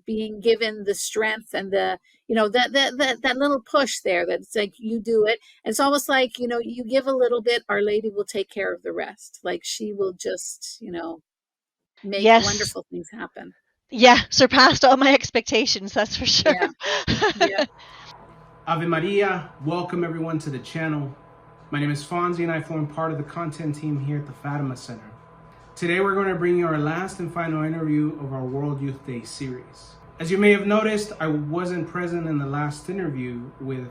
being given the strength and the, that little push there, that it's like you do it. And it's almost like, you give a little bit, Our Lady will take care of the rest. Like she will just, make Yes. wonderful things happen. Yeah, surpassed all my expectations, that's for sure. Yeah. Yeah. Ave Maria, welcome everyone to the channel. My name is Fonzie and I form part of the content team here at the Fatima Center. Today we're going to bring you our last and final interview of our World Youth Day series. As you may have noticed, I wasn't present in the last interview with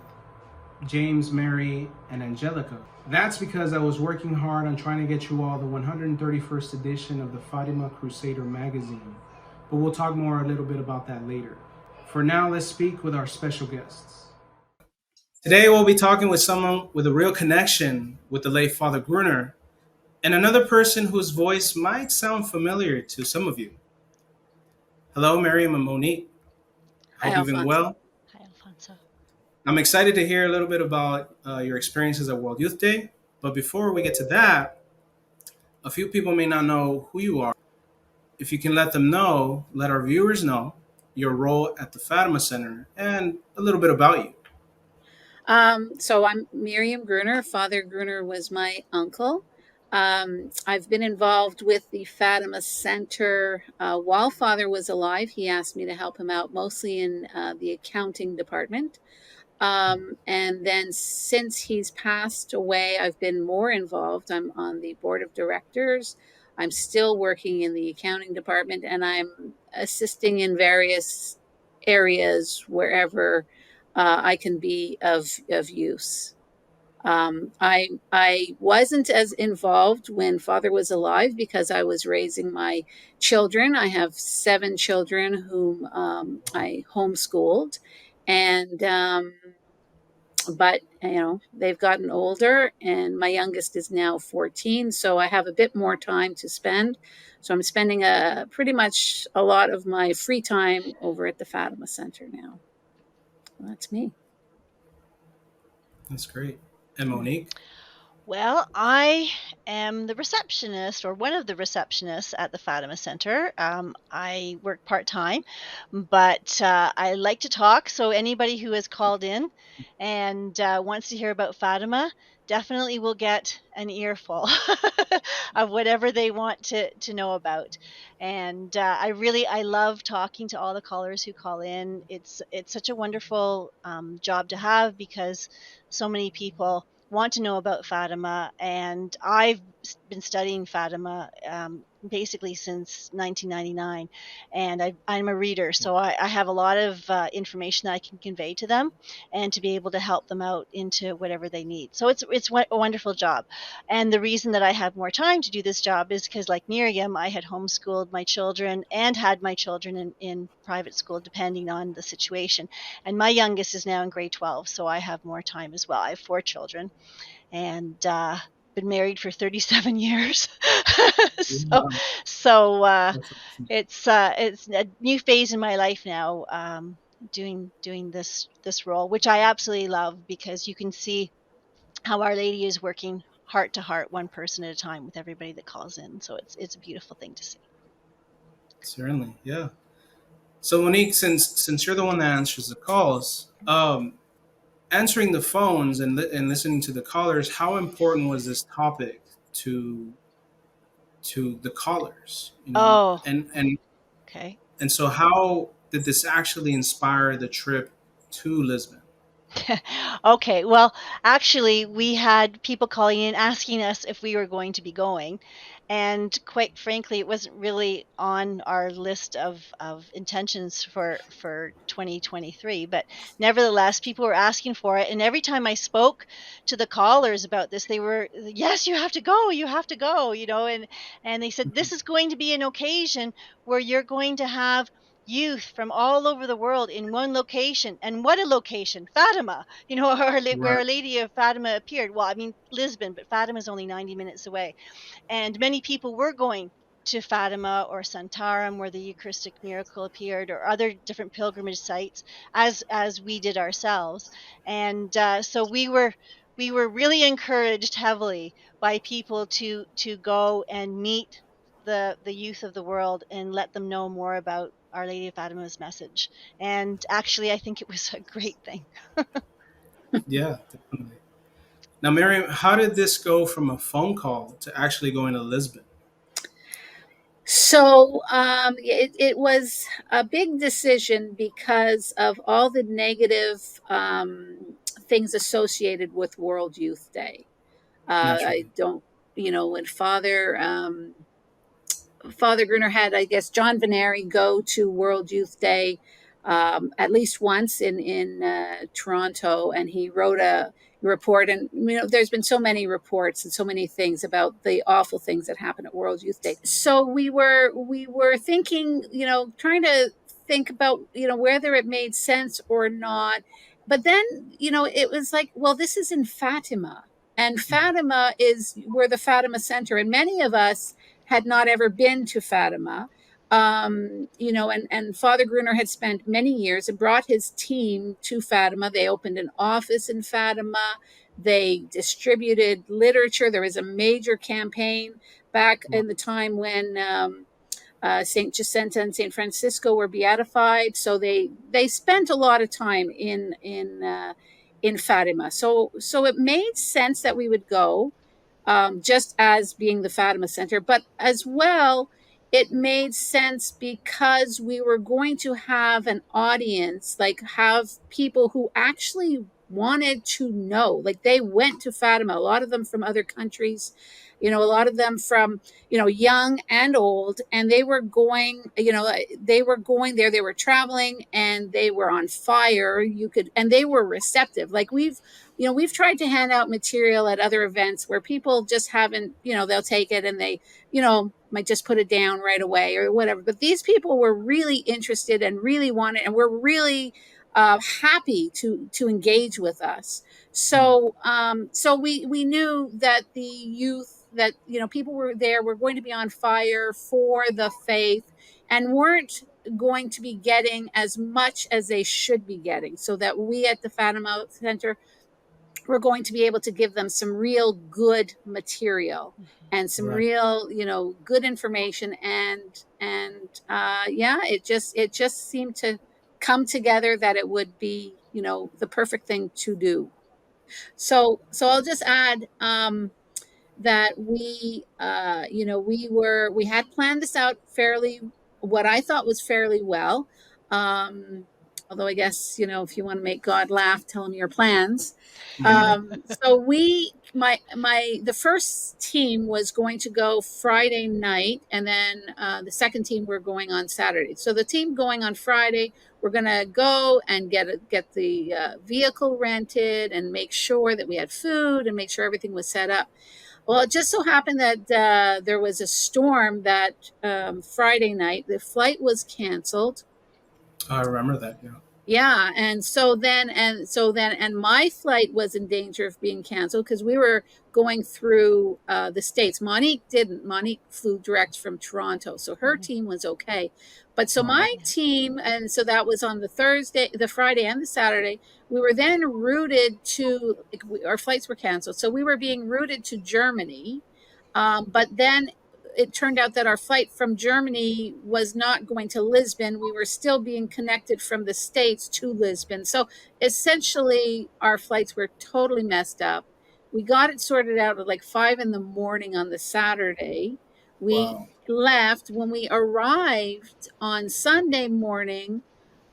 James, Mary, and Angelica. That's because I was working hard on trying to get you all the 131st edition of the Fatima Crusader magazine, but we'll talk more a little bit about that later. For now, let's speak with our special guests. Today we'll be talking with someone with a real connection with the late Father Gruner, and another person whose voice might sound familiar to some of you. Hello, Miriam and Monique. Hi, Hope you've been Alfonso. well. Hi, Alfonso. I'm excited to hear a little bit about your experiences at World Youth Day, but before we get to that, a few people may not know who you are. If you can let them know, let our viewers know your role at the Fatima Center and a little bit about you. So I'm Miriam Gruner. Father Gruner was my uncle. I've been involved with the Fatima Center while Father was alive. He asked me to help him out, mostly in the accounting department. And then since he's passed away, I've been more involved. I'm on the board of directors. I'm still working in the accounting department, and I'm assisting in various areas wherever I can be of use. I wasn't as involved when Father was alive because I was raising my children. I have 7 children whom I homeschooled, and but they've gotten older, and my youngest is now 14, so I have a bit more time to spend. So I'm spending pretty much a lot of my free time over at the Fatima Center now. Well, that's me. That's great. And Monique? Well, I am the receptionist, or one of the receptionists at the Fatima Center. I work part-time, but I like to talk, so anybody who has called in and wants to hear about Fatima definitely will get an earful of whatever they want to know about. And I love talking to all the callers who call in. It's such a wonderful job to have, because so many people want to know about Fatima, and I've been studying Fatima basically since 1999, and I'm a reader, so I have a lot of information that I can convey to them, and to be able to help them out into whatever they need. So it's a wonderful job, and the reason that I have more time to do this job is because, like Miriam, I had homeschooled my children and had my children in private school, depending on the situation. And my youngest is now in grade 12, so I have more time as well. I have 4 children, and been married for 37 years. so Wow. so That's awesome. it's a new phase in my life now, doing this role, which I absolutely love, because you can see how Our Lady is working heart to heart, one person at a time, with everybody that calls in. So it's a beautiful thing to see. Certainly, yeah. So Monique, since you're the one that answers the calls, answering the phones and listening to the callers, how important was this topic to the callers? Oh, And okay. and so how did this actually inspire the trip to Lisbon? Okay, well, actually, we had people calling in asking us if we were going to be going. And quite frankly, it wasn't really on our list of intentions for 2023. But nevertheless, people were asking for it. And every time I spoke to the callers about this, they were, yes, you have to go, and they said, this is going to be an occasion where you're going to have youth from all over the world in one location. And what a location! Fatima, where Right. Our Lady of Fatima appeared. Well, I mean Lisbon, but Fatima is only 90 minutes away, and many people were going to Fatima or Santarem, where the Eucharistic miracle appeared, or other different pilgrimage sites, as we did ourselves. And so we were really encouraged heavily by people to go and meet the youth of the world, and let them know more about Our Lady of Fatima's message. And actually, I think it was a great thing. Yeah, definitely. Now, Miriam, how did this go from a phone call to actually going to Lisbon? So it was a big decision because of all the negative things associated with World Youth Day. I Naturally. don't, when Father Gruner had, I guess, John Veneri go to World Youth Day at least once in Toronto, and he wrote a report. And there's been so many reports and so many things about the awful things that happen at World Youth Day. So we were thinking, trying to think about whether it made sense or not. But then it was like, well, this is in Fatima, and Fatima is where the Fatima Center, and many of us had not ever been to Fatima. And Father Gruner had spent many years and brought his team to Fatima. They opened an office in Fatima. They distributed literature. There was a major campaign back in the time when Saint Jacinta and Saint Francisco were beatified. So they spent a lot of time in Fatima. So it made sense that we would go, just as being the Fatima Center, but as well, it made sense because we were going to have an audience, like have people who actually wanted to know, like they went to Fatima, a lot of them from other countries, a lot of them from, young and old, and they were going, they were going there, they were traveling, and they were on fire. And they were receptive. Like we've tried to hand out material at other events where people just haven't, they'll take it and they, might just put it down right away or whatever. But these people were really interested and really wanted, and were really happy to engage with us. So we knew that the youth, that people were there, were going to be on fire for the faith, and weren't going to be getting as much as they should be getting, so that we at the Fatima Center, we're going to be able to give them some real good material and some Right. real, good information. Yeah, it just seemed to come together that it would be, the perfect thing to do. So I'll just add, that we had planned this out fairly, what I thought was fairly well. Um, Although I guess, if you want to make God laugh, tell him your plans. So the first team was going to go Friday night, and then the second team were going on Saturday. So the team going on Friday, we're going to go and get the vehicle rented and make sure that we had food and make sure everything was set up. Well, it just so happened that there was a storm that Friday night. The flight was canceled. I remember that. Yeah. Yeah, and my flight was in danger of being canceled because we were going through the States. Monique didn't. Monique flew direct from Toronto, so her team was okay. But so my team, and so that was on the Thursday, the Friday, and the Saturday. We were then routed to, like, our flights were canceled, so we were being routed to Germany. But then it turned out that our flight from Germany was not going to Lisbon. We were still being connected from the States to Lisbon. So essentially, our flights were totally messed up. We got it sorted out at like 5 a.m. on the Saturday. We Wow. left. When we arrived on Sunday morning,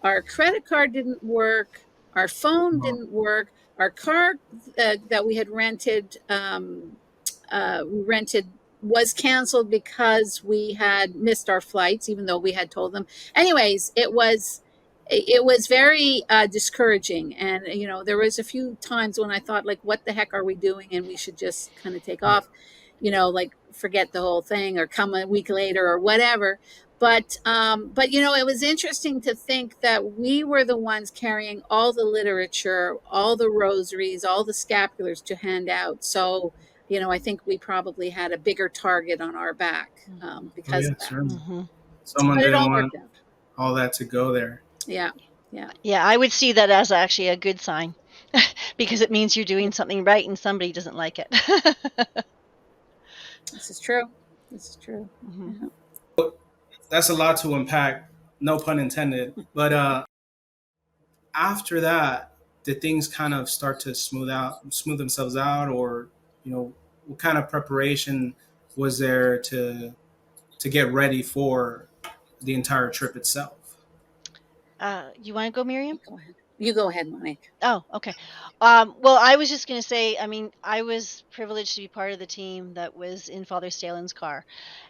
our credit card didn't work. Our phone Wow. didn't work. Our car that we had rented was canceled because we had missed our flights, even though we had told them. Anyways, it was very discouraging, and there was a few times when I thought, like, what the heck are we doing, and we should just kind of take off, like forget the whole thing or come a week later or whatever. But it was interesting to think that we were the ones carrying all the literature, all the rosaries, all the scapulars to hand out. So I think we probably had a bigger target on our back Oh because yeah, of that. certainly. Someone But it didn't all want worked out. all that to go there. Yeah, yeah, Yeah, I would see that as actually a good sign because it means you're doing something right and somebody doesn't like it. this is true. This is true. Mhm. Yeah. That's a lot to unpack. no pun intended. But after that, did things kind of start to smooth themselves out, or what kind of preparation was there to get ready for the entire trip itself? You want to go, Miriam? Go ahead. You go ahead, Monique. Oh, okay. Well, I was just going to say, I mean, I was privileged to be part of the team that was in Father Stalen's car.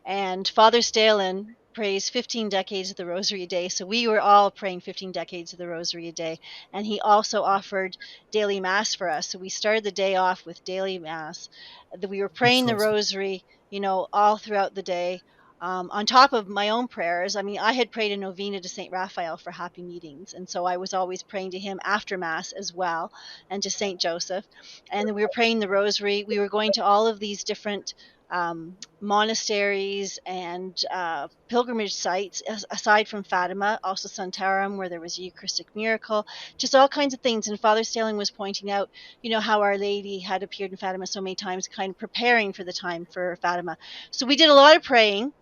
And Father Stalen prays 15 decades of the Rosary a day. So we were all praying 15 decades of the Rosary a day. And he also offered daily Mass for us. So we started the day off with daily Mass. We were praying the Interesting. Rosary, all throughout the day. On top of my own prayers, I mean, I had prayed a novena to St. Raphael for happy meetings. And so I was always praying to him after Mass as well, and to St. Joseph. And then we were praying the Rosary. We were going to all of these different monasteries and pilgrimage sites, aside from Fatima, also Santarem, where there was a Eucharistic miracle, just all kinds of things. And Father Staling was pointing out, how Our Lady had appeared in Fatima so many times, kind of preparing for the time for Fatima. So we did a lot of praying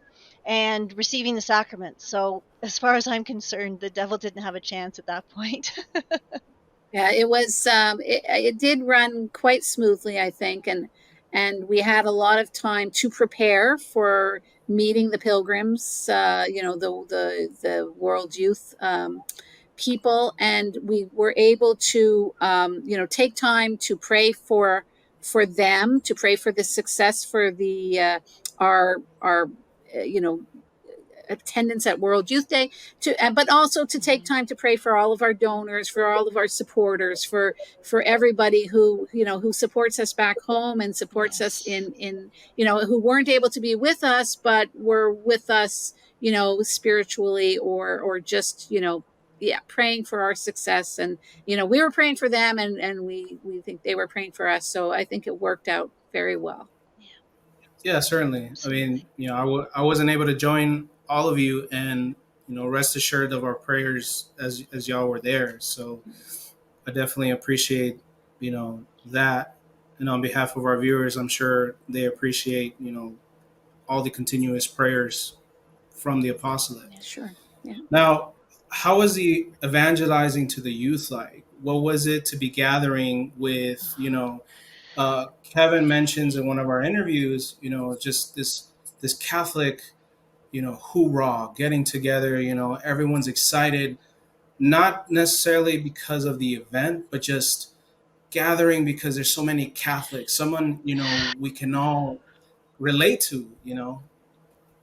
and receiving the sacraments. So as far as I'm concerned, the devil didn't have a chance at that point. Yeah, it was. It did run quite smoothly, I think, and we had a lot of time to prepare for meeting the pilgrims. The World Youth people, and we were able to take time to pray for them, to pray for the success for the our attendance at World Youth Day, but also to take time to pray for all of our donors, for all of our supporters, for everybody who supports us back home and supports us Yes. in who weren't able to be with us but were with us spiritually or just yeah, praying for our success. And we were praying for them, and we think they were praying for us, so I think it worked out very well. Yeah, Yeah, certainly. I mean, absolutely. I wasn't able to join all of you, and rest assured of our prayers as y'all were there. So I definitely appreciate that, and on behalf of our viewers, I'm sure they appreciate all the continuous prayers from the apostolate. Yeah. Sure. Yeah. Now, how was the evangelizing to the youth like? What was it to be gathering with Kevin mentions in one of our interviews, just this Catholic, hoorah, getting together, everyone's excited, not necessarily because of the event, but just gathering because there's so many Catholics, someone, we can all relate to.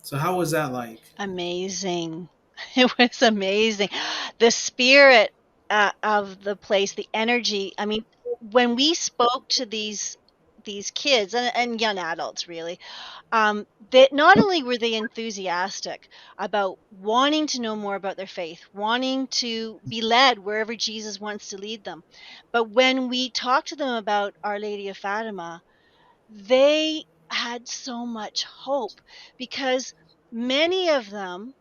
So how was that like? Amazing. It was amazing. The spirit of the place, the energy. I mean, when we spoke to these kids and young adults, really, that not only were they enthusiastic about wanting to know more about their faith, wanting to be led wherever Jesus wants to lead them, but when we talked to them about Our Lady of Fatima, they had so much hope because many of them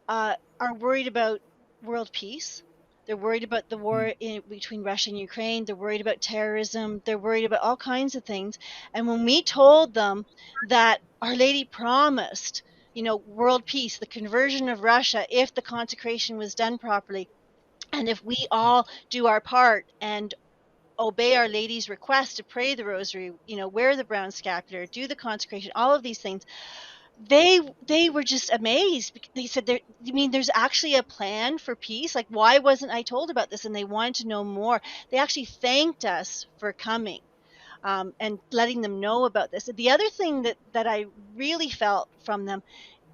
are worried about world peace. They're worried about the war between Russia and Ukraine. They're worried about terrorism. They're worried about all kinds of things. And when we told them that Our Lady promised, world peace, the conversion of Russia, if the consecration was done properly, and if we all do our part and obey Our Lady's request to pray the rosary, wear the brown scapular, do the consecration, all of these things, they were just amazed. They said, you mean there's actually a plan for peace? Like, why wasn't I told about this? And they wanted to know more. They actually thanked us for coming, and letting them know about this. The other thing that I really felt from them,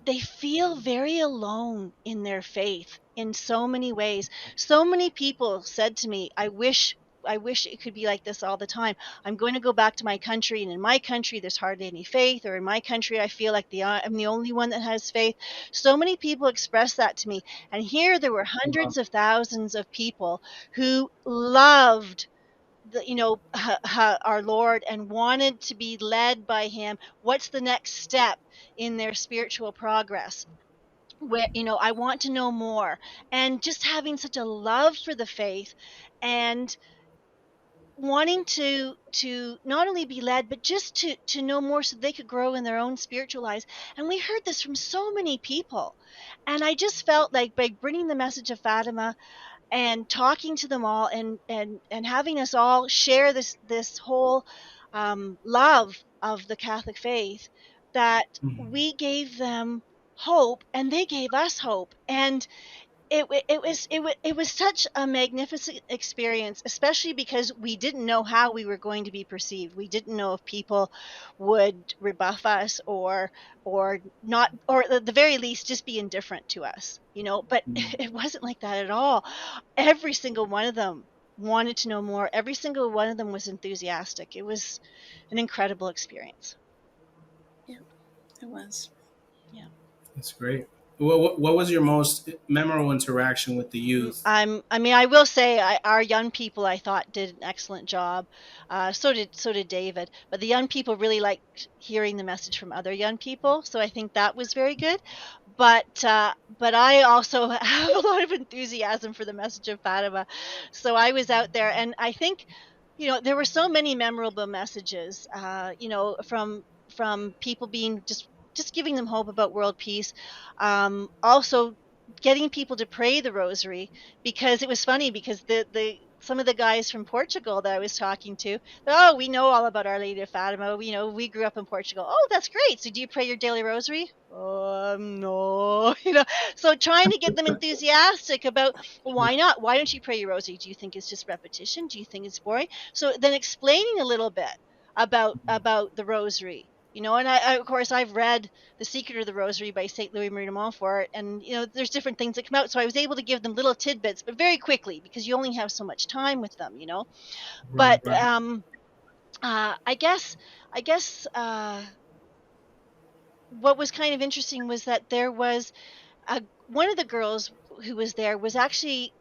they feel very alone in their faith in so many ways. So many people said to me, I wish it could be like this all the time. I'm going to go back to my country, and in my country there's hardly any faith, or in my country I feel like I'm the only one that has faith. So many people expressed that to me, and here there were hundreds of thousands of people who loved our Lord and wanted to be led by him. What's the next step in their spiritual progress? Where, I want to know more, and just having such a love for the faith. And wanting to not only be led, but just to know more so they could grow in their own spiritual lives. And we heard this from so many people. And I just felt like by bringing the message of Fatima and talking to them all, and having us all share this whole love of the Catholic faith, that we gave them hope and they gave us hope. And it was such a magnificent experience, especially because we didn't know how we were going to be perceived. We didn't know if people would rebuff us or not, or at the very least just be indifferent to us, but it wasn't like that at all. Every single one of them wanted to know more. Every single one of them was enthusiastic. It was an incredible experience. Yeah, it was. Yeah. That's great. What was your most memorable interaction with the youth? I will say our young people, I thought, did an excellent job. So did David. But the young people really liked hearing the message from other young people, so I think that was very good. But I also have a lot of enthusiasm for the message of Fatima, so I was out there, and I think, there were so many memorable messages. From people being just giving them hope about world peace. Also getting people to pray the rosary, because it was funny, because the some of the guys from Portugal that I was talking to, oh, we know all about Our Lady of Fatima. We grew up in Portugal. Oh, that's great. So do you pray your daily rosary? No, So trying to get them enthusiastic about, well, why not? Why don't you pray your rosary? Do you think it's just repetition? Do you think it's boring? So then explaining a little bit about the rosary. And of course, I've read The Secret of the Rosary by St. Louis Marie de Montfort, and there's different things that come out, so I was able to give them little tidbits, but very quickly, because you only have so much time with them. But Right. I guess what was kind of interesting was that there was one of the girls who was there was actually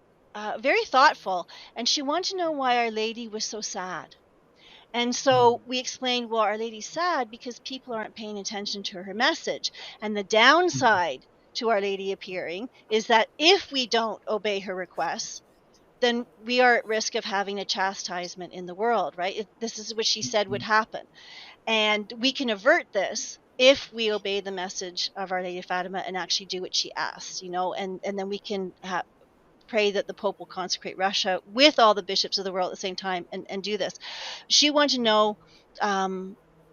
very thoughtful, and she wanted to know why Our Lady was so sad. And so we explained, well, Our Lady's sad because people aren't paying attention to her message. And the downside to Our Lady appearing is that if we don't obey her requests, then we are at risk of having a chastisement in the world, right? This is what she said would happen. And we can avert this if we obey the message of Our Lady of Fatima and actually do what she asks, and then we can pray that the Pope will consecrate Russia with all the bishops of the world at the same time, and do this. She wanted to know,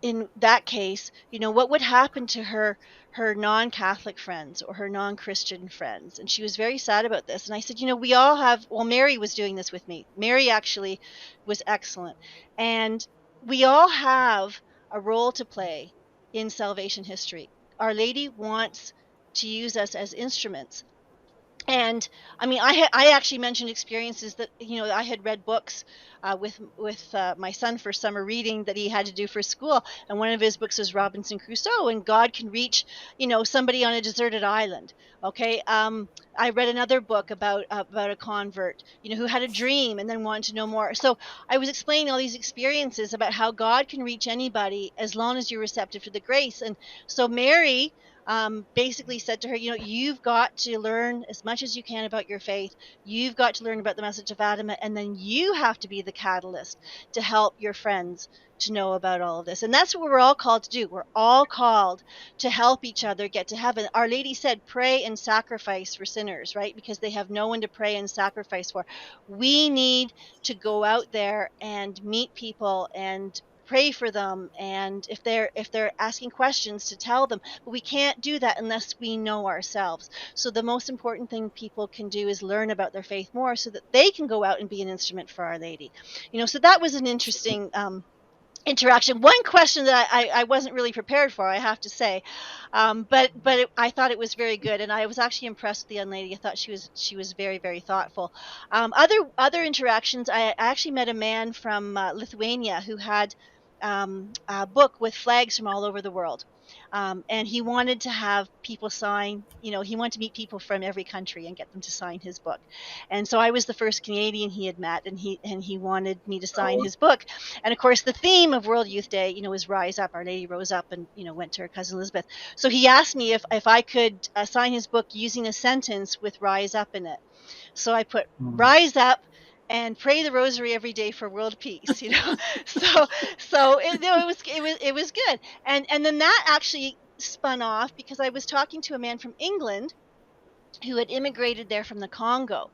in that case, what would happen to her non-Catholic friends or her non-Christian friends. And she was very sad about this. And I said, we all have, well, Mary was doing this with me. Mary actually was excellent. And we all have a role to play in salvation history. Our Lady wants to use us as instruments. And I actually mentioned experiences that I had read books with my son for summer reading that he had to do for school, and one of his books was Robinson Crusoe, and God can reach somebody on a deserted island. Okay, I read another book about a convert who had a dream and then wanted to know more. So I was explaining all these experiences about how God can reach anybody as long as you're receptive to the grace. And so Mary basically said to her, you've got to learn as much as you can about your faith. You've got to learn about the message of Fatima, and then you have to be the catalyst to help your friends to know about all of this. And that's what we're all called to do. We're all called to help each other get to heaven. Our Lady said, pray and sacrifice for sinners, right? Because they have no one to pray and sacrifice for. We need to go out there and meet people and pray for them, and if they're asking questions, to tell them. But we can't do that unless we know ourselves. So the most important thing people can do is learn about their faith more, so that they can go out and be an instrument for Our Lady. So that was an interesting interaction. One question that I wasn't really prepared for, I have to say, but I thought it was very good, and I was actually impressed with the young lady. I thought she was very, very thoughtful. Other interactions, I actually met a man from Lithuania who had a book with flags from all over the world. And he wanted to have people sign, he wanted to meet people from every country and get them to sign his book. And so I was the first Canadian he had met, and he wanted me to sign his book. And of course, the theme of World Youth Day, is Rise Up. Our Lady rose up and, went to her cousin Elizabeth. So he asked me if I could sign his book using a sentence with Rise Up in it. So I put Rise Up and pray the rosary every day for world peace, you know. So it was good. And then that actually spun off because I was talking to a man from England who had immigrated there from the Congo.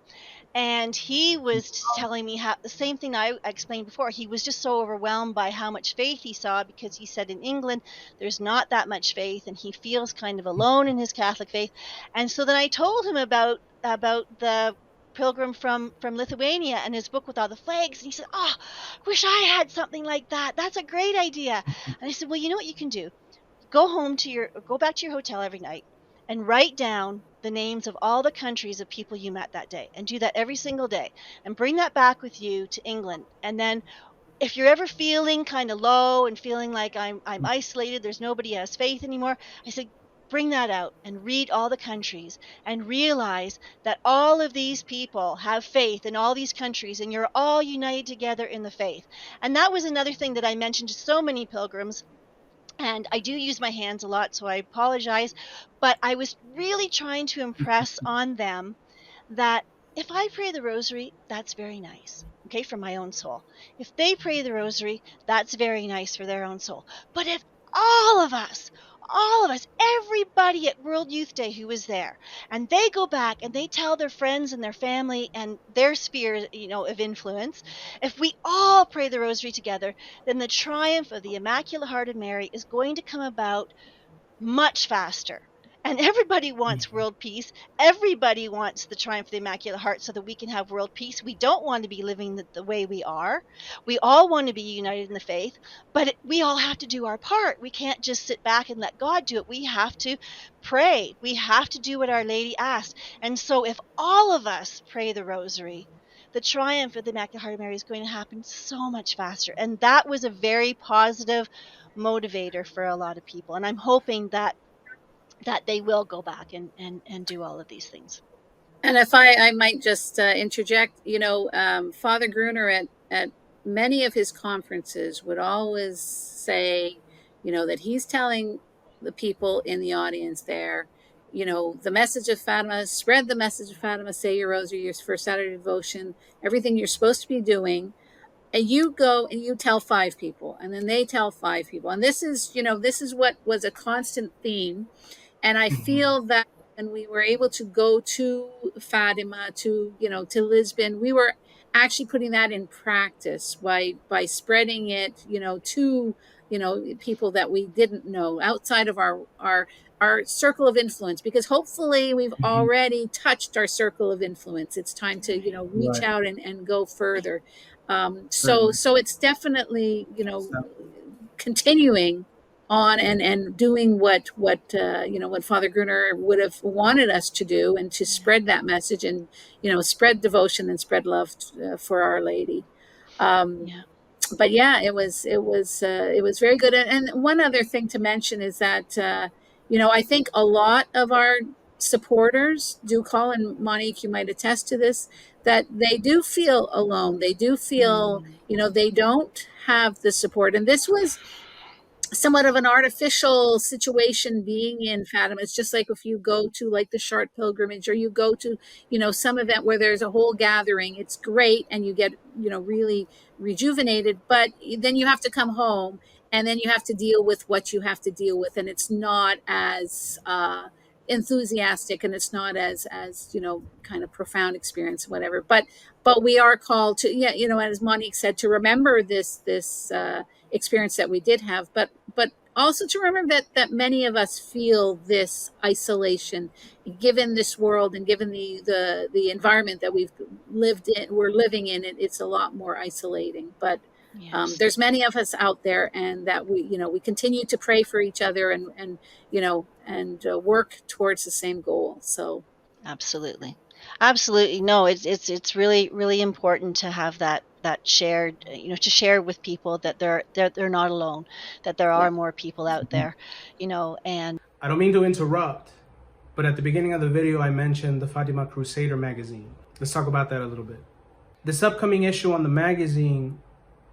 And he was telling me how the same thing I explained before. He was just so overwhelmed by how much faith he saw, because he said in England there's not that much faith, and he feels kind of alone in his Catholic faith. And so then I told him about the pilgrim from Lithuania and his book with all the flags, and he said, "Oh, wish I had something like that. That's a great idea." And I said, "Well, you know what you can do? Go back to your hotel every night and write down the names of all the countries of people you met that day, and do that every single day, and bring that back with you to England. And then if you're ever feeling kind of low and feeling like I'm isolated, there's nobody has faith anymore," I said, "bring that out and read all the countries and realize that all of these people have faith in all these countries, and you're all united together in the faith." And that was another thing that I mentioned to so many pilgrims. And I do use my hands a lot, so I apologize. But I was really trying to impress on them that if I pray the rosary, that's very nice, okay, for my own soul. If they pray the rosary, that's very nice for their own soul. But if all of us, everybody at World Youth Day who was there, and they go back and they tell their friends and their family and their sphere, you know, of influence, if we all pray the rosary together, then the triumph of the Immaculate Heart of Mary is going to come about much faster. And everybody wants world peace. Everybody wants the triumph of the Immaculate Heart so that we can have world peace. We don't want to be living the way we are. We all want to be united in the faith, but we all have to do our part. We can't just sit back and let God do it. We have to pray. We have to do what Our Lady asked. And so if all of us pray the rosary, the triumph of the Immaculate Heart of Mary is going to happen so much faster. And that was a very positive motivator for a lot of people. And I'm hoping that they will go back and do all of these things. And if I might just interject, you know, Father Gruner at many of his conferences would always say, you know, that he's telling the people in the audience there, you know, the message of Fatima, spread the message of Fatima, say your rosary, your first Saturday devotion, everything you're supposed to be doing. And you go and you tell 5 people, and then they tell 5 people. And this is, you know, this is what was a constant theme. And I feel that when we were able to go to Fatima, to, you know, to Lisbon, we were actually putting that in practice by spreading it, you know, to, you know, people that we didn't know outside of our circle of influence, because hopefully we've already touched our circle of influence. It's time to, you know, reach out and go further. So it's definitely, you know, continuing on and doing what you know, what Father Gruner would have wanted us to do, and to spread that message, and, you know, spread devotion and spread love for Our Lady. But yeah, it was very good. And one other thing to mention is that you know, I think a lot of our supporters do call, and Monique, you might attest to this, that they do feel alone. They do feel, you know, they don't have the support. And this was somewhat of an artificial situation being in Fatima. It's just like if you go to like the Chartres pilgrimage, or you go to, you know, some event where there's a whole gathering. It's great, and you get, you know, really rejuvenated, but then you have to come home, and then you have to deal with what you have to deal with, and it's not as enthusiastic, and it's not as you know, kind of profound experience, whatever. But we are called to, yeah, you know, as Monique said, to remember this experience that we did have, but also to remember that many of us feel this isolation, given this world and given the environment that we're living in. It's a lot more isolating, but there's many of us out there, and that we, you know, we continue to pray for each other, and you know, and work towards the same goal. So absolutely. No, it's really important to have that shared, you know, to share with people that they're not alone, that there are more people out there, you know. And I don't mean to interrupt, but at the beginning of the video I mentioned the Fatima Crusader magazine. Let's talk about that a little bit. This upcoming issue on the magazine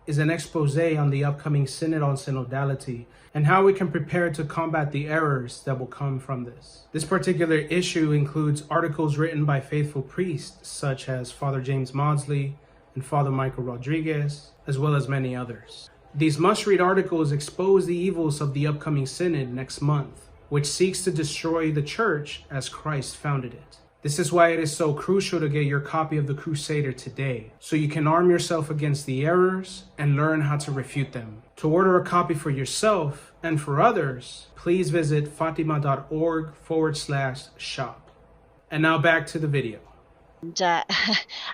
is an expose on the upcoming Synod on Synodality, and how we can prepare to combat the errors that will come from this. This particular issue includes articles written by faithful priests such as Father James Maudsley and Father Michael Rodriguez, as well as many others. These must-read articles expose the evils of the upcoming synod next month, which seeks to destroy the church as Christ founded it. This is why it is so crucial to get your copy of the Crusader today, so you can arm yourself against the errors and learn how to refute them. To order a copy for yourself and for others, please visit fatima.org/shop. And now back to the video. And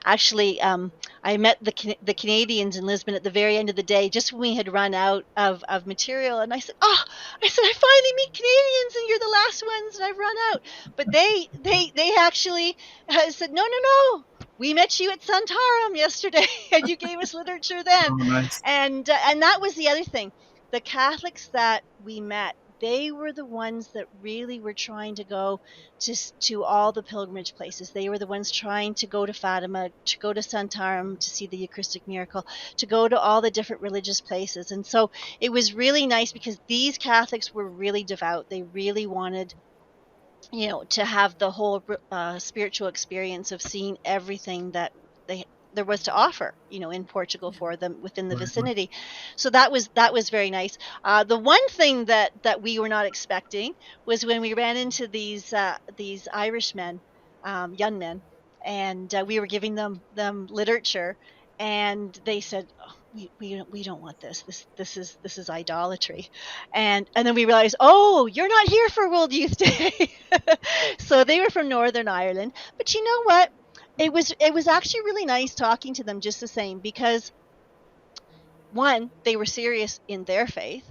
actually, I met the Canadians in Lisbon at the very end of the day, just when we had run out of material. And I said, I finally meet Canadians, and you're the last ones, and I've run out. But they actually said, no, we met you at Santarem yesterday, and you gave us literature then. Oh, nice. And that was the other thing. The Catholics that we met, they were the ones that really were trying to go to all the pilgrimage places. They were the ones trying to go to Fatima, to go to Santarem to see the Eucharistic miracle, to go to all the different religious places. And so it was really nice because these Catholics were really devout. They really wanted, to have the whole spiritual experience of seeing everything that there was to offer, in Portugal for them within the vicinity. So that was very nice. The one thing that we were not expecting was when we ran into these Irish men, young men, and we were giving them literature, and they said, we don't want this. This is idolatry, and then we realized, you're not here for World Youth Day. So they were from Northern Ireland, but you know what? It was actually really nice talking to them just the same, because one, they were serious in their faith,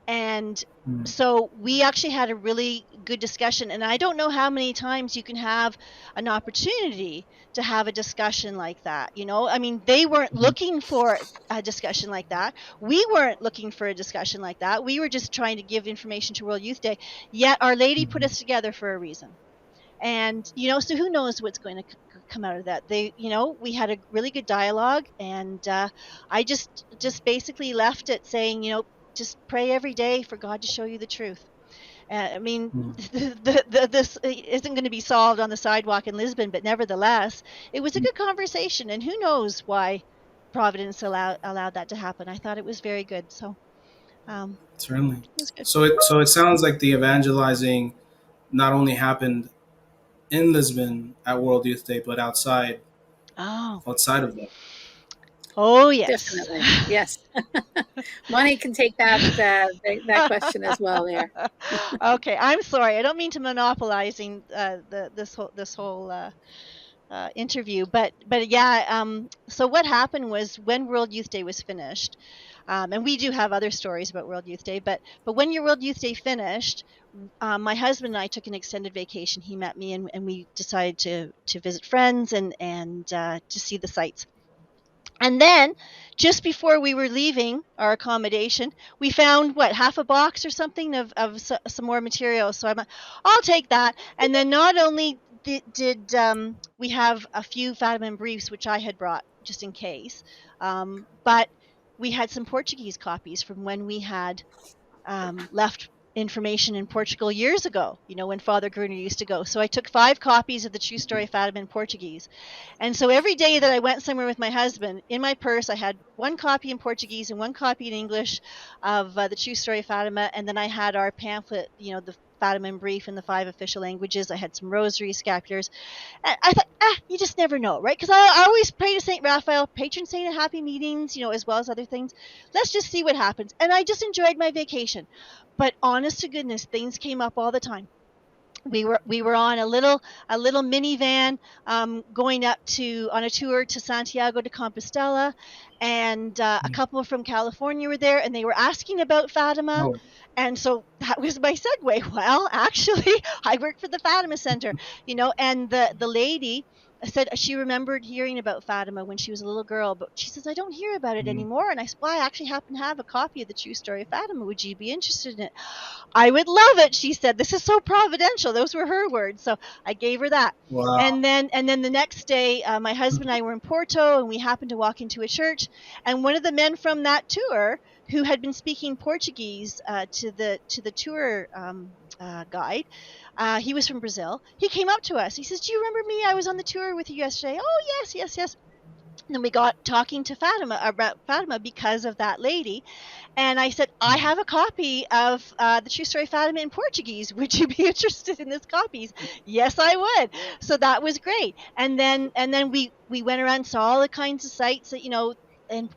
and so we actually had a really good discussion. And I don't know how many times you can have an opportunity to have a discussion like that. I mean, they weren't looking for a discussion like that. We weren't looking for a discussion like that. We were just trying to give information to World Youth Day. Yet Our Lady put us together for a reason. And, so who knows what's going to come out of that? We had a really good dialogue, and I just basically left it saying, just pray every day for God to show you the truth. I mean, this isn't going to be solved on the sidewalk in Lisbon, but nevertheless, it was a good conversation, and who knows why Providence allowed that to happen. I thought it was very good. So, certainly. it was good. So it sounds like the evangelizing not only happened in Lisbon at World Youth Day, but outside of that. Oh, yes. Definitely. Yes. Money can take that question as well there. Okay, I'm sorry. I don't mean to monopolizing this whole interview, but yeah. So what happened was, when World Youth Day was finished, and we do have other stories about World Youth Day, but when your World Youth Day finished, my husband and I took an extended vacation. He met me, and we decided to visit friends and to see the sights. And then, just before we were leaving our accommodation, we found, half a box or something of some more material. So I'll take that. And then not only did we have a few Fatima briefs, which I had brought just in case, but we had some Portuguese copies from when we had left information in Portugal years ago, when Father Gruner used to go. So I took 5 copies of the True Story of Fatima in Portuguese. And so every day that I went somewhere with my husband, in my purse I had 1 copy in Portuguese and 1 copy in English of the True Story of Fatima. And then I had our pamphlet, the Fatima in brief in the 5 official languages. I had some rosaries, scapulars. And I thought, you just never know, right? Because I always pray to St. Raphael, patron saint of happy meetings, as well as other things. Let's just see what happens. And I just enjoyed my vacation. But honest to goodness, things came up all the time. We were on a little minivan going up on a tour to Santiago de Compostela, and a couple from California were there, and they were asking about Fatima. And so that was my segue. Well, actually, I work for the Fatima Center, and the lady said she remembered hearing about Fatima when she was a little girl, but she says, I don't hear about it anymore. And I said, well, I actually happen to have a copy of the True Story of Fatima. Would you be interested in it? I would love it, she said. This is so providential. Those were her words. So I gave her that. Wow. And then the next day, my husband and I were in Porto, and we happened to walk into a church. And one of the men from that tour, who had been speaking Portuguese to the tour guide, he was from Brazil. He came up to us. He says, do you remember me? I was on the tour with you yesterday. Oh, yes. And then we got talking to Fatima about Fatima because of that lady. And I said, I have a copy of the True Story Fatima in Portuguese. Would you be interested in this copies? Yes, I would. So that was great. And then we went around, saw all the kinds of sites that, in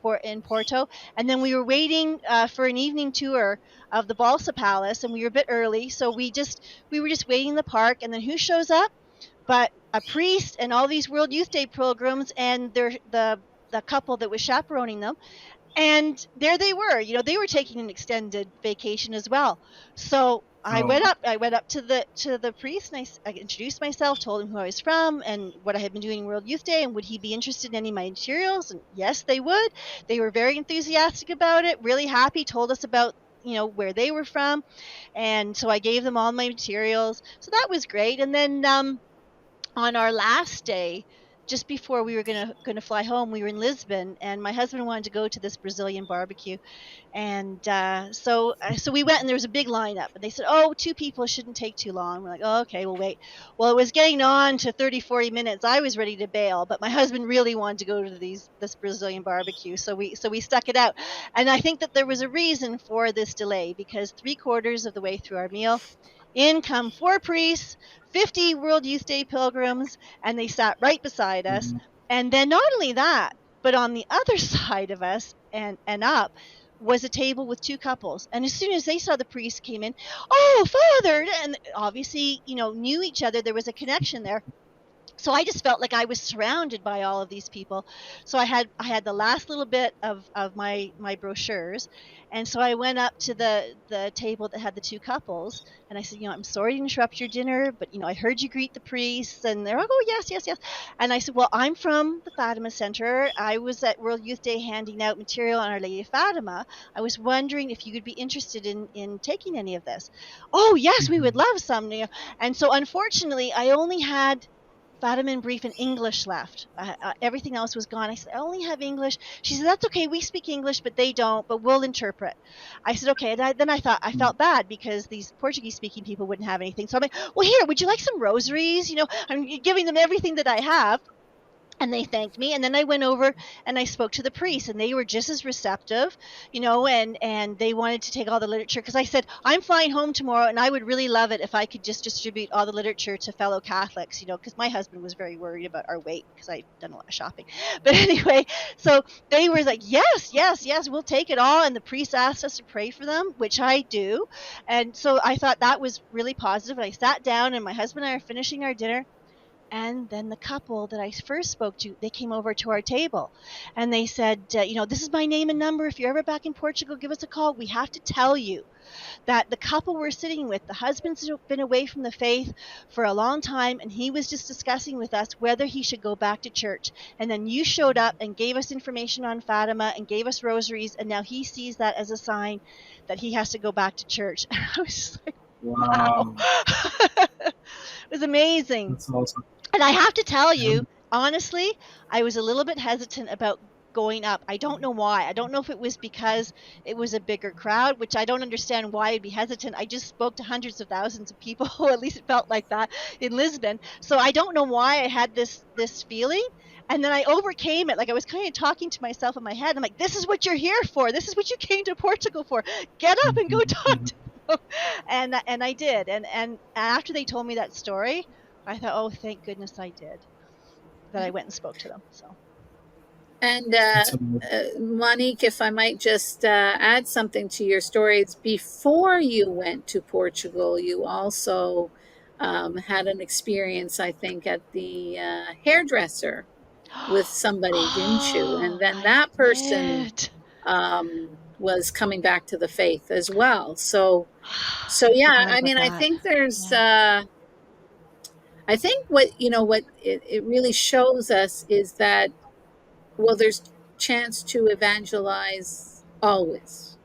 Porto. And then we were waiting for an evening tour of the Balsa Palace, and we were a bit early, so we were just waiting in the park. And then who shows up? But a priest and all these World Youth Day pilgrims and the couple that was chaperoning them. And there they were, they were taking an extended vacation as well. So I went up to the priest, and I introduced myself, told him who I was from and what I had been doing World Youth Day, and would he be interested in any of my materials? And yes, they would. They were very enthusiastic about it, really happy, told us about where they were from. And so I gave them all my materials. So that was great. And then on our last day, just before we were gonna fly home, we were in Lisbon, and my husband wanted to go to this Brazilian barbecue. And so we went, and there was a big lineup, and they said, oh, 2 people shouldn't take too long. We're like, oh, okay, we'll wait. Well, it was getting on to 30-40 minutes. I was ready to bail, but my husband really wanted to go to this Brazilian barbecue, so we stuck it out. And I think that there was a reason for this delay, because 3/4 of the way through our meal, in come 4 priests, 50 World Youth Day pilgrims, and they sat right beside us. And then not only that, but on the other side of us and up was a table with 2 couples. And as soon as they saw the priest came in, oh, Father, and obviously, knew each other. There was a connection there. So I just felt like I was surrounded by all of these people. So I had the last little bit of my brochures, and so I went up to the table that had the 2 couples, and I said, I'm sorry to interrupt your dinner, but I heard you greet the priests. And they're like, oh, yes, yes, yes. And I said, well, I'm from the Fatima Center. I was at World Youth Day handing out material on Our Lady of Fatima. I was wondering if you would be interested in taking any of this. Oh, yes, we would love some. And so unfortunately, I only had Fatima brief in English left. Everything else was gone. I said, I only have English. She said, that's okay. We speak English, but they don't, but we'll interpret. I said, okay. And then I thought, I felt bad because these Portuguese speaking people wouldn't have anything. So I'm like, well, here, would you like some rosaries? I'm giving them everything that I have. And they thanked me. And then I went over and I spoke to the priests, and they were just as receptive, and they wanted to take all the literature, because I said, I'm flying home tomorrow, and I would really love it if I could just distribute all the literature to fellow Catholics, because my husband was very worried about our weight, because I'd done a lot of shopping. But anyway, so they were like, yes, yes, yes, we'll take it all. And the priest asked us to pray for them, which I do. And so I thought that was really positive. And I sat down, and my husband and I are finishing our dinner. And then the couple that I first spoke to, they came over to our table, and they said, this is my name and number. If you're ever back in Portugal, give us a call. We have to tell you that the couple we're sitting with, the husband's been away from the faith for a long time, and he was just discussing with us whether he should go back to church. And then you showed up and gave us information on Fatima and gave us rosaries, and now he sees that as a sign that he has to go back to church. And I was just like, wow. It was amazing. That's awesome. And I have to tell you, honestly, I was a little bit hesitant about going up. I don't know why. I don't know if it was because it was a bigger crowd, which I don't understand why I'd be hesitant. I just spoke to hundreds of thousands of people, at least it felt like that, in Lisbon. So I don't know why I had this feeling. And then I overcame it. Like, I was kind of talking to myself in my head. I'm like, this is what you're here for. This is what you came to Portugal for. Get up and go talk to them. And I did. And after they told me that story, I thought, oh, thank goodness I did, that I went and spoke to them. So. And Monique, if I might just add something to your stories, before you went to Portugal, you also had an experience, I think, at the hairdresser with somebody, didn't you? And then that person was coming back to the faith as well. So yeah, I mean, I think there's, I think what it really shows us is that, well, there's chance to evangelize always,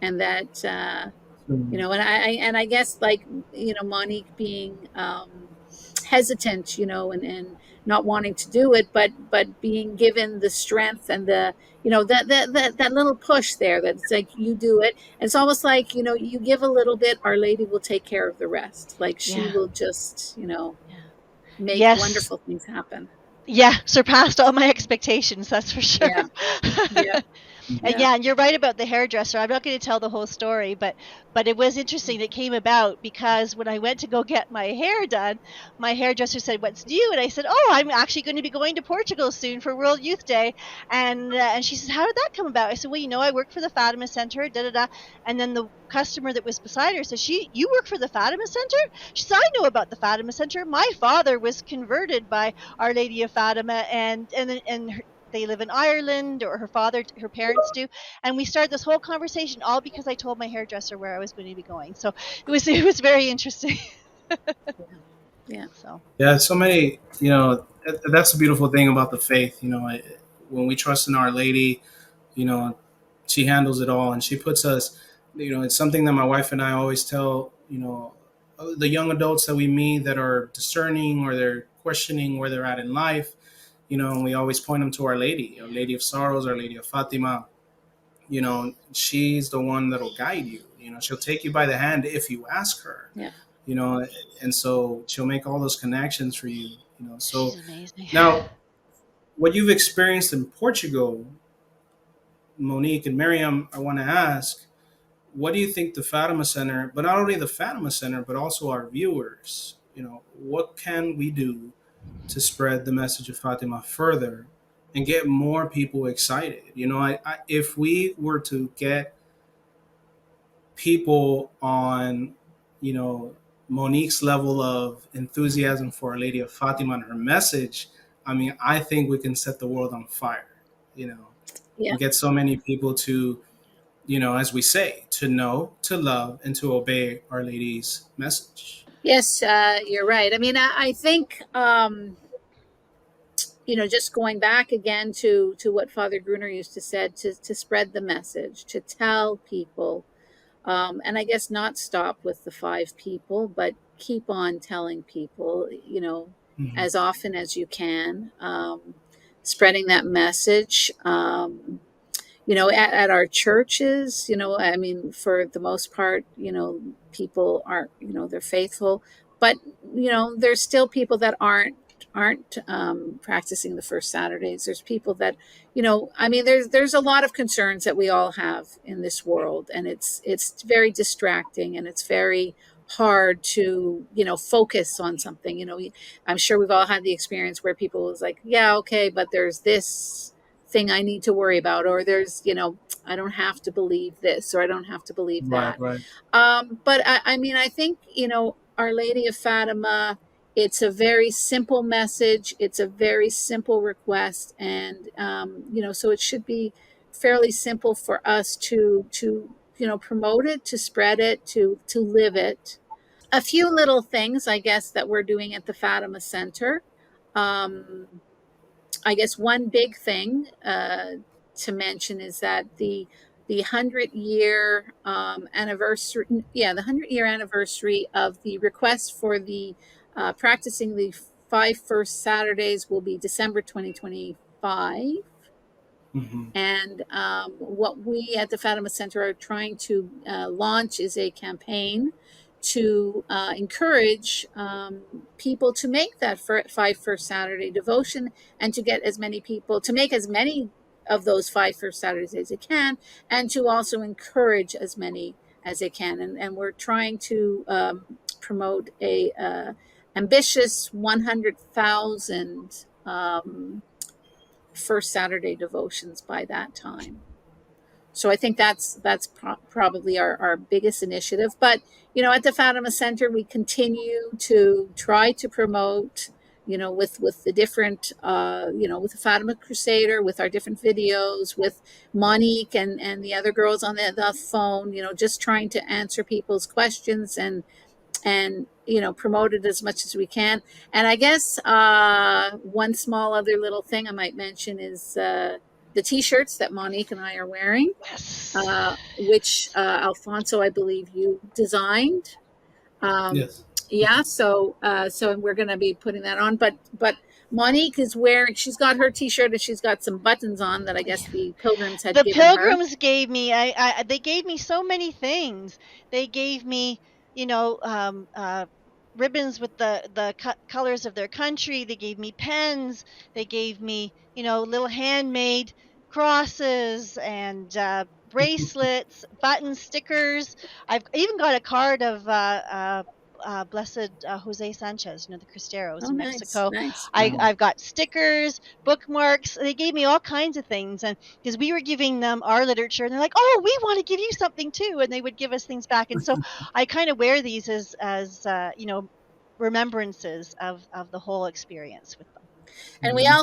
and that and I guess, like, Monique being hesitant, and not wanting to do it, but being given the strength and the that little push there, that's like, you do it. And it's almost like, you give a little bit, Our Lady will take care of the rest. Like, she will just make wonderful things happen. surpassed all my expectations, that's for sure. Yeah. Yeah. And and you're right about the hairdresser. I'm not going to tell the whole story, but it was interesting. It came about because when I went to go get my hair done, my hairdresser said, "What's new?" And I said, "Oh, I'm actually going to be going to Portugal soon for World Youth Day." And she said, "How did that come about?" I said, "Well, I work for the Fatima Center, da da da." And then the customer that was beside her said, "You work for the Fatima Center?" She said, "I know about the Fatima Center. My father was converted by Our Lady of Fatima, and they live in Ireland, or her parents do." And we started this whole conversation all because I told my hairdresser where I was going to be going. So it was very interesting. Yeah. So many, that's the beautiful thing about the faith. When we trust in Our Lady, you know, she handles it all, and she puts us. It's something that my wife and I always tell, the young adults that we meet that are discerning or they're questioning where they're at in life. And we always point them to Our Lady, Our Lady of Sorrows, Our Lady of Fatima. She's the one that'll guide you. She'll take you by the hand if you ask her. Yeah. And so she'll make all those connections for you. So She's amazing. now, what you've experienced in Portugal, Monique and Miriam, I want to ask, what do you think the Fatima Center, but not only the Fatima Center, but also our viewers, what can we do to spread the message of Fatima further and get more people excited? If we were to get people on, Monique's level of enthusiasm for Our Lady of Fatima and her message, I think we can set the world on fire, and get so many people to, as we say, to know, to love, and to obey Our Lady's message. Yes, you're right. I think, just going back again to what Father Gruner used to said, to spread the message, to tell people, and I guess not stop with the 5 people, but keep on telling people, Mm-hmm. as often as you can, spreading that message. At our churches, for the most part, people are, they're faithful, but, there's still people that aren't practicing the first Saturdays. There's people that, there's a lot of concerns that we all have in this world, and it's very distracting, and it's very hard to, focus on something. I'm sure we've all had the experience where people was like, yeah, okay, but there's this thing I need to worry about, or there's, I don't have to believe this, or I don't have to believe Right, that. right. But I think, Our Lady of Fatima, it's a very simple message. It's a very simple request. And, so it should be fairly simple for us to, promote it, to spread it, to live it. A few little things, I guess, that we're doing at the Fatima Center. Um, I guess one big thing to mention is that the 100-year anniversary, the 100-year anniversary of the request for the practicing the 5 first Saturdays will be December 2025. Mm-hmm. And what we at the Fatima Center are trying to launch is a campaign to encourage people to make that 5 first Saturday devotion, and to get as many people to make as many of those 5 first Saturdays as they can, and to also encourage as many as they can. And we're trying to promote a ambitious 100,000 first Saturday devotions by that time. So I think that's probably our biggest initiative. But at the Fatima Center, we continue to try to promote, with the different, with the Fatima Crusader, with our different videos, with Monique and the other girls on the phone, just trying to answer people's questions and promote it as much as we can. And I guess one small other little thing I might mention is the T-shirts that Monique and I are wearing, Yes. which Alfonso, I believe, you designed. Yes. Yeah, so we're going to be putting that on. But Monique is wearing. She's got her T-shirt, and she's got some buttons on that I guess the pilgrims had The given her. pilgrims gave me. They gave me so many things. They gave me, you know, ribbons with the colors of their country. They gave me pens. They gave me, little handmade crosses and bracelets, buttons, stickers. I've even got a card of Blessed Jose Sanchez, the Cristeros Oh, in nice, Mexico. nice. Wow. I've got stickers, bookmarks. They gave me all kinds of things, and because we were giving them our literature, and they're like, "Oh, we want to give you something too," and they would give us things back. And so I kind of wear these as remembrances of the whole experience with them. And we Beautiful.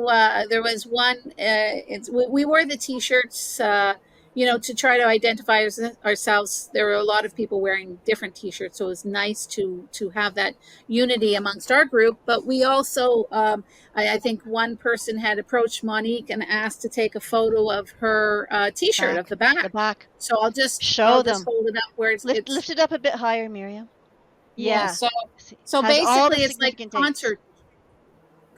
also there was one. We wore the T-shirts, to try to identify ourselves. There were a lot of people wearing different T-shirts, so it was nice to have that unity amongst our group. But we also, I think, one person had approached Monique and asked to take a photo of her T-shirt of Back, the back. the back. So I'll Show just them. hold it up where Lift it up a bit higher, Miriam. yeah. Yeah. So Has all the basically, it's like significant a dates.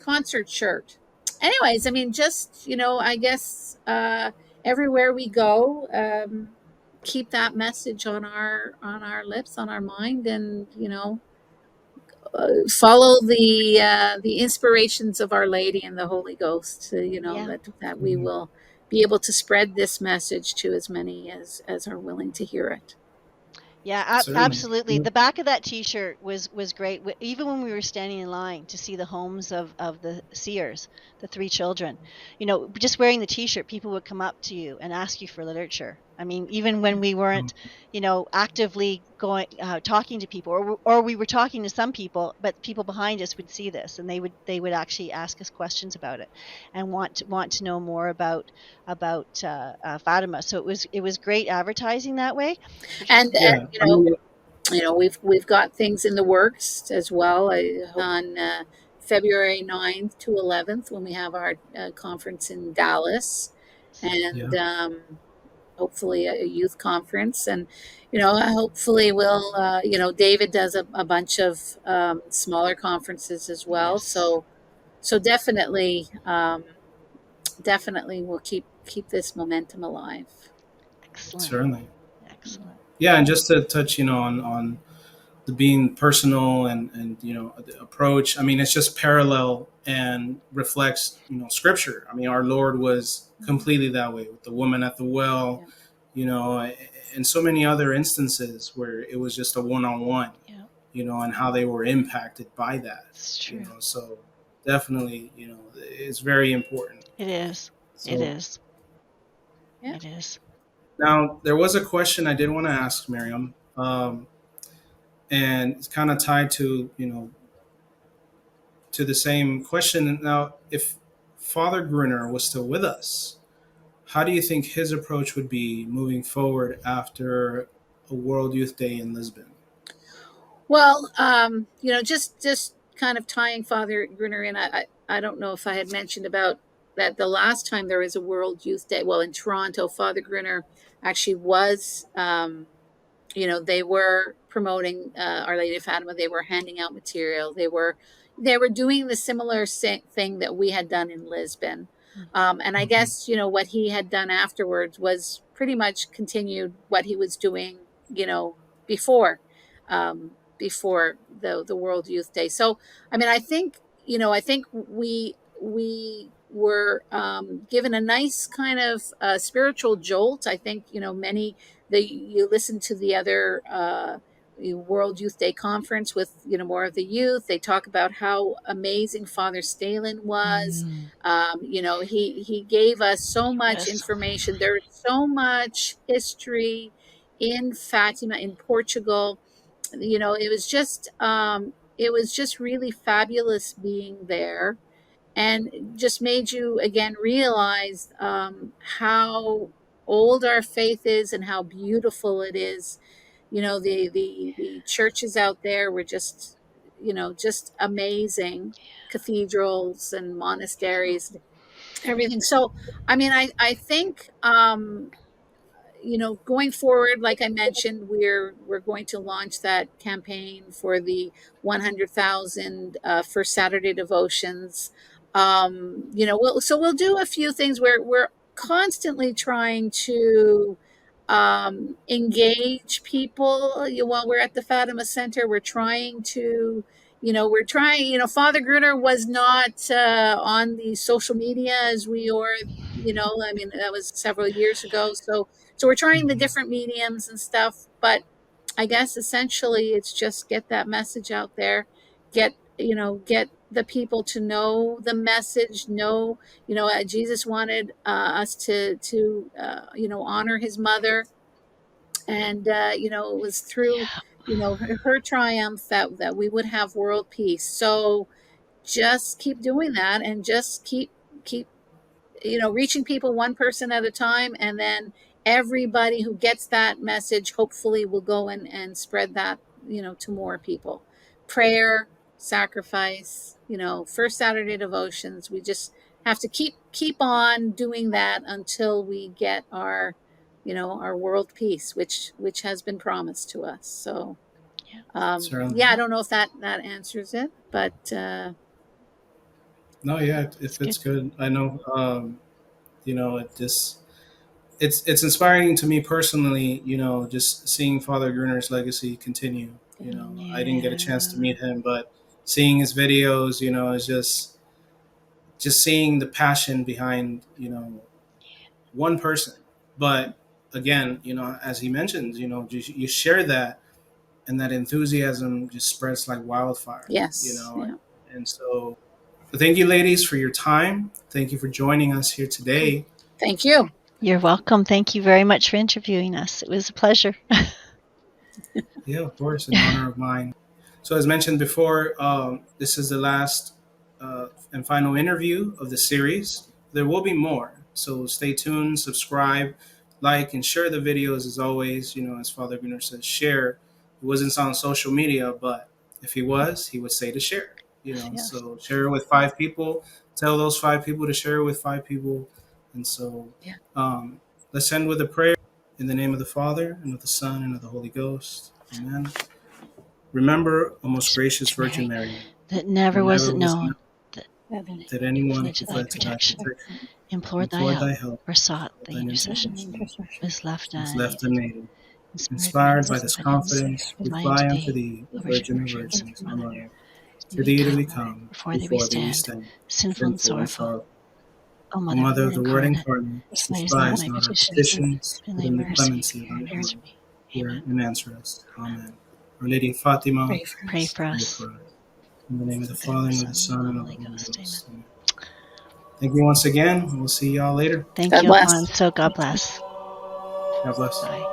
concert shirt. Anyways, I mean, just I guess everywhere we go, keep that message on our lips, on our mind, and follow the inspirations of Our Lady and the Holy Ghost. Yeah. That we will be able to spread this message to as many as are willing to hear it. Yeah, Certainly. absolutely. The back of that T-shirt was great. Even when we were standing in line to see the homes of the seers, the 3 children, just wearing the T-shirt, people would come up to you and ask you for literature. I mean, even when we weren't, actively going talking to people, or we were talking to some people, but people behind us would see this, and they would actually ask us questions about it, and want to know more about Fatima. So it was great advertising that way. And Yeah. I mean, we've got things in the works as well. On February 9th to 11th when we have our conference in Dallas, yeah. and hopefully a youth conference. And hopefully we'll David does a bunch of smaller conferences as well. Yes. So definitely we'll keep this momentum alive. Excellent. Certainly. Excellent. Yeah, and just to touch, on the being personal and the approach. I mean, it's just parallel and reflects scripture. I mean, our Lord was completely that way with the woman at the well, Yeah. and so many other instances where it was just a one-on-one, Yeah. And how they were impacted by that. It's true. So definitely, it's very important. It is. It So is. Yeah. It is. now there was a question I did want to ask Miriam, and it's kind of tied to the same question. Now, if Father Gruner was still with us, how do you think his approach would be moving forward after a World Youth Day in Lisbon? Well, just kind of tying Father Gruner in. I don't know if I had mentioned about that the last time there was a World Youth Day. Well, in Toronto, Father Gruner actually was. They were promoting Our Lady of Fatima. They were handing out material. They were doing the similar thing that we had done in Lisbon. And I Mhm. guess what he had done afterwards was pretty much continued what he was doing, before before the World Youth Day. So I mean, I think we were given a nice kind of spiritual jolt. I think many you listen to the other World Youth Day conference with more of the youth. They talk about how amazing Father Stalin was. Mm. He gave us so much Yes. information. There is so much history in Fatima, in Portugal. It was just really fabulous being there, and just made you again realize how old our faith is and how beautiful it is. The churches out there were just amazing, cathedrals and monasteries, everything. So I mean, I think going forward, like I mentioned, we're going to launch that campaign for the 100,000 for Saturday devotions. We'll do a few things where we're constantly trying to engage people. While we're at the Fatima Center, we're trying to, Father Gruner was not on the social media as we are, I mean, that was several years ago. So we're trying the different mediums and stuff, but I guess essentially it's just get that message out there, get the people to know the message, Jesus wanted us to honor his mother, and it was through her triumph that we would have world peace. So just keep doing that, and just keep reaching people one person at a time, and then everybody who gets that message hopefully will go and spread that to more people. Prayer, sacrifice, first Saturday devotions. We just have to keep on doing that until we get our world peace, which has been promised to us. So I don't know if that answers it, but no, yeah, if it's good. I know, it's inspiring to me personally, just seeing Father Gruner's legacy continue. I didn't get a chance to meet him, but seeing his videos, is just seeing the passion behind, one person. But again, as he mentions, you share that, and that enthusiasm just spreads like wildfire. Yes. And so thank you, ladies, for your time. Thank you for joining us here today. Thank you. You're welcome. Thank you very much for interviewing us. It was a pleasure. Yeah, of course, an honor of mine. So as mentioned before, this is the last and final interview of the series. There will be more, so stay tuned, subscribe, like, and share the videos as always. As Father Gruner says, share. He wasn't on social media, but if he was, he would say to share. Yes. So share it with 5 people. Tell those 5 people to share it with 5 people. And so let's end with a prayer. In the name of the Father, and of the Son, and of the Holy Ghost. Amen. Remember, O most gracious Virgin Mary, that never was it known that anyone fled to thy protection, implored thy help, or sought thy intercession, was left unaided. Inspired by this confidence, we fly unto thee, O Virgin of Virgins, our Mother. To thee do we come, before thee we stand, sinful and sorrowful. O Mother of the Word incarnate, despise not our petitions, but in the clemency of thy Lord, hear and answer us. Amen. Our Lady of Fatima, pray for us. In the name of the Father, and of the Son, and of the Holy Ghost. Amen. Thank you once again. We'll see y'all later. Thank you, Alfonso. God bless. God bless. Bye.